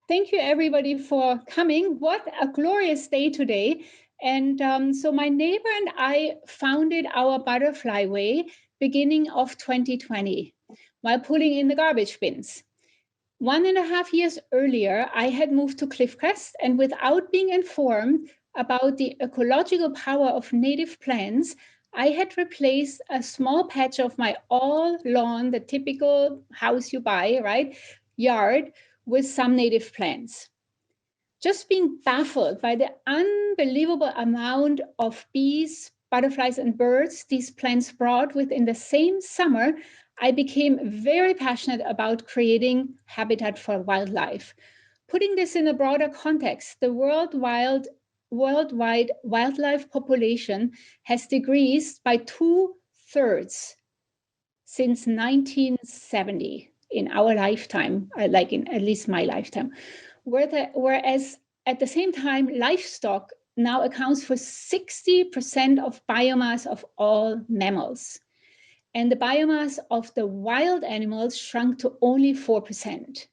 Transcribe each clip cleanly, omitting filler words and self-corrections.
Thank you everybody for coming. What a glorious day today. And so my neighbor and I founded our Butterflyway beginning of 2020 while pulling in the garbage bins. 1.5 years earlier, I had moved to Cliffcrest, and without being informed about the ecological power of native plants, I had replaced a small patch of my all lawn, the typical house you buy, right, yard, with some native plants. Just being baffled by the unbelievable amount of bees, butterflies, and birds these plants brought within the same summer, I became very passionate about creating habitat for wildlife. Putting this in a broader context, the worldwide wildlife population has decreased by 2/3 since 1970 in our lifetime, like in at least my lifetime. Whereas at the same time, livestock now accounts for 60% of biomass of all mammals. And the biomass of the wild animals shrunk to only 4%.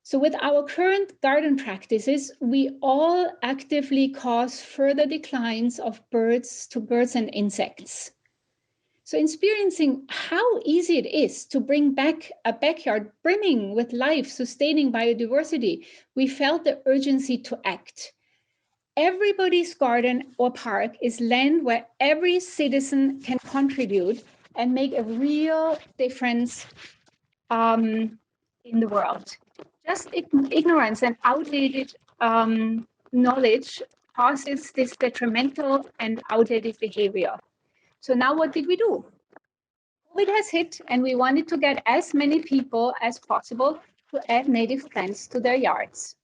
So with our current garden practices, we all actively cause further declines of birds and insects. So experiencing how easy it is to bring back a backyard brimming with life, sustaining biodiversity, we felt the urgency to act. Everybody's garden or park is land where every citizen can contribute and make a real difference in the world. Just ignorance and outdated knowledge causes this detrimental and outdated behavior. So now what did we do? COVID has hit, and we wanted to get as many people as possible to add native plants to their yards.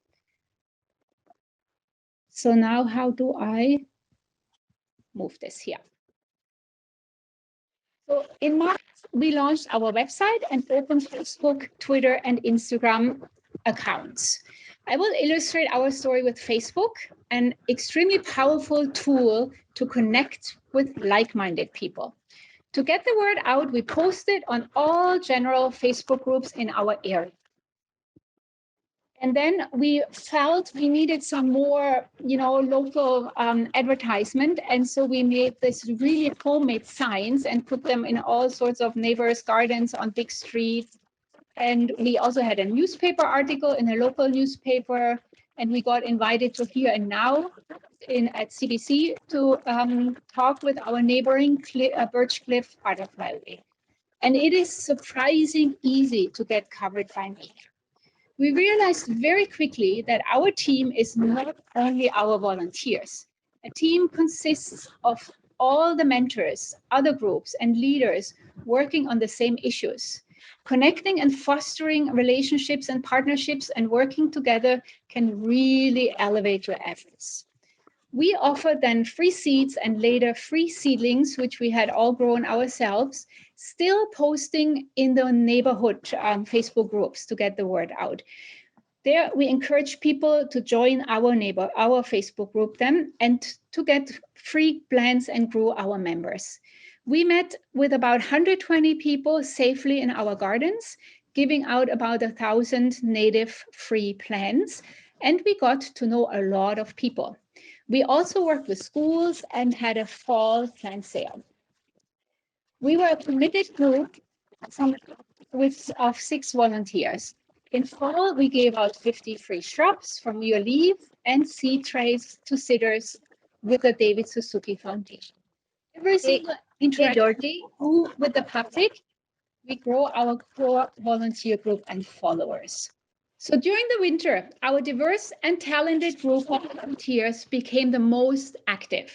So now how do I move this here? So in March, we launched our website and opened Facebook, Twitter, and Instagram accounts. I will illustrate our story with Facebook, an extremely powerful tool to connect with like-minded people. To get the word out, we posted on all general Facebook groups in our area. And then we felt we needed some more, local advertisement. And so we made this really homemade signs and put them in all sorts of neighbors' gardens on big streets. And we also had a newspaper article in a local newspaper. And we got invited to Here and Now at CBC to talk with our neighboring Birchcliff Butterflyway. And it is surprisingly easy to get covered by me. We realized very quickly that our team is not only our volunteers. A team consists of all the mentors, other groups, and leaders working on the same issues. Connecting and fostering relationships and partnerships and working together can really elevate your efforts. We offered then free seeds and later free seedlings, which we had all grown ourselves, still posting in the neighborhood Facebook groups to get the word out. There, we encourage people to join our Facebook group then, and to get free plants and grow our members. We met with about 120 people safely in our gardens, giving out about 1,000 native free plants, and we got to know a lot of people. We also worked with schools and had a fall plant sale. We were a committed group of 6 volunteers. In fall, we gave out 50 free shrubs from your leaf and seed trays to sitters with the David Suzuki Foundation. Every single interaction with the public, we grow our core volunteer group and followers. So during the winter, our diverse and talented group of volunteers became the most active.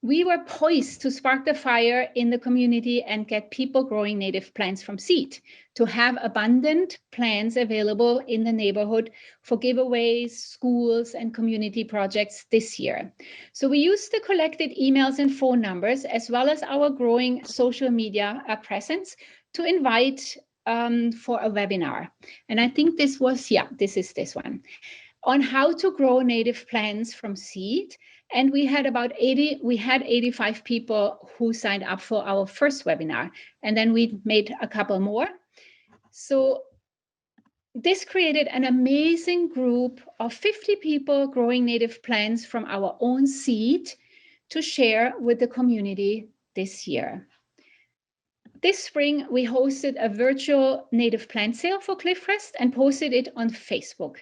We were poised to spark the fire in the community and get people growing native plants from seed, to have abundant plants available in the neighborhood for giveaways, schools, and community projects this year. So we used the collected emails and phone numbers, as well as our growing social media presence, to invite for a webinar. And I think this is this one, on how to grow native plants from seed. And we had 85 people who signed up for our first webinar. And then we made a couple more. So this created an amazing group of 50 people growing native plants from our own seed to share with the community this year. This spring, we hosted a virtual native plant sale for Cliffcrest and posted it on Facebook.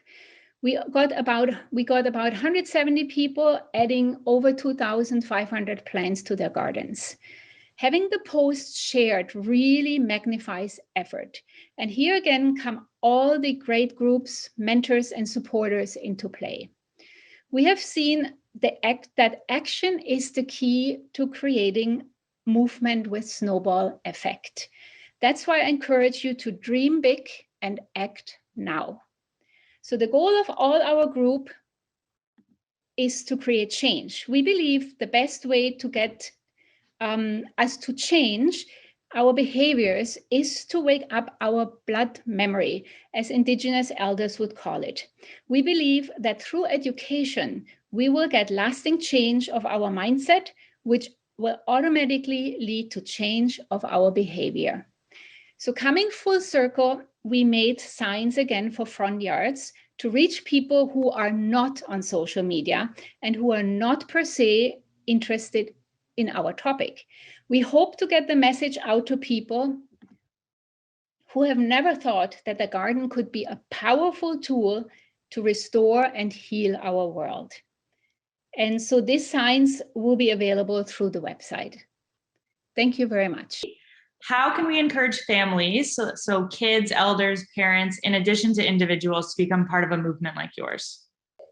We got about 170 people adding over 2,500 plants to their gardens. Having the post shared really magnifies effort. And here again come all the great groups, mentors, and supporters into play. We have seen that action is the key to creating movement with snowball effect. That's why I encourage you to dream big and act now. So the goal of all our group is to create change. We believe the best way to get us to change our behaviors is to wake up our blood memory, as Indigenous elders would call it. We believe that through education, we will get lasting change of our mindset, which will automatically lead to change of our behavior. So coming full circle, we made signs again for front yards to reach people who are not on social media and who are not per se interested in our topic. We hope to get the message out to people who have never thought that the garden could be a powerful tool to restore and heal our world. And so these signs will be available through the website. Thank you very much. How can we encourage families, so kids, elders, parents, in addition to individuals, to become part of a movement like yours?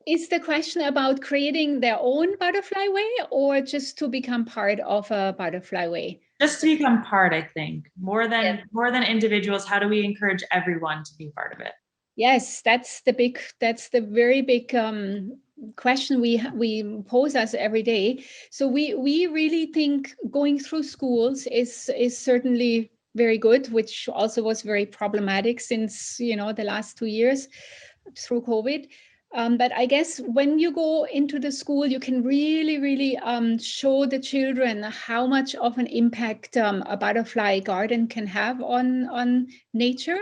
Is the question about creating their own butterfly way or just to become part of a butterfly way? Just to become part, I think. More than individuals, how do we encourage everyone to be part of it? Yes, that's the very big question we pose us every day. So we really think going through schools is certainly very good, which also was very problematic since the last 2 years through COVID. But I guess when you go into the school, you can really show the children how much of an impact a butterfly garden can have on nature,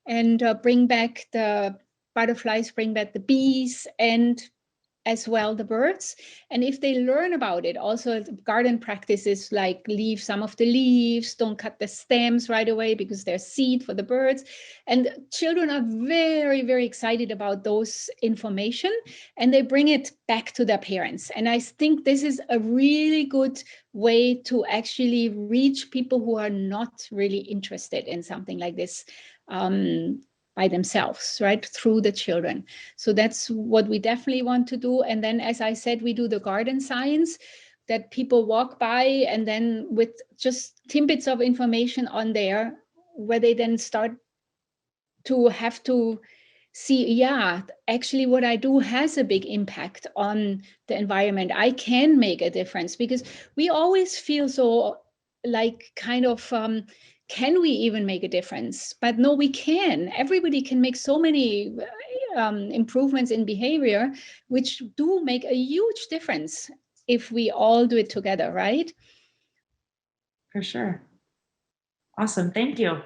and bring back the butterflies, bring back the bees, and as well the birds. And if they learn about it, also garden practices like leave some of the leaves, don't cut the stems right away because they're seed for the birds. And children are very excited about those information, and they bring it back to their parents. And I think this is a really good way to actually reach people who are not really interested in something like this by themselves, right, through the children. So that's what we definitely want to do. And then, as I said, we do the garden science, that people walk by and then with just tidbits of information on there, where they then start to have to see, yeah, actually what I do has a big impact on the environment. I can make a difference, because we always feel so like kind of, can we even make a difference? But no, we can. Everybody can make so many improvements in behavior, which do make a huge difference if we all do it together, right? For sure. Awesome. Thank you.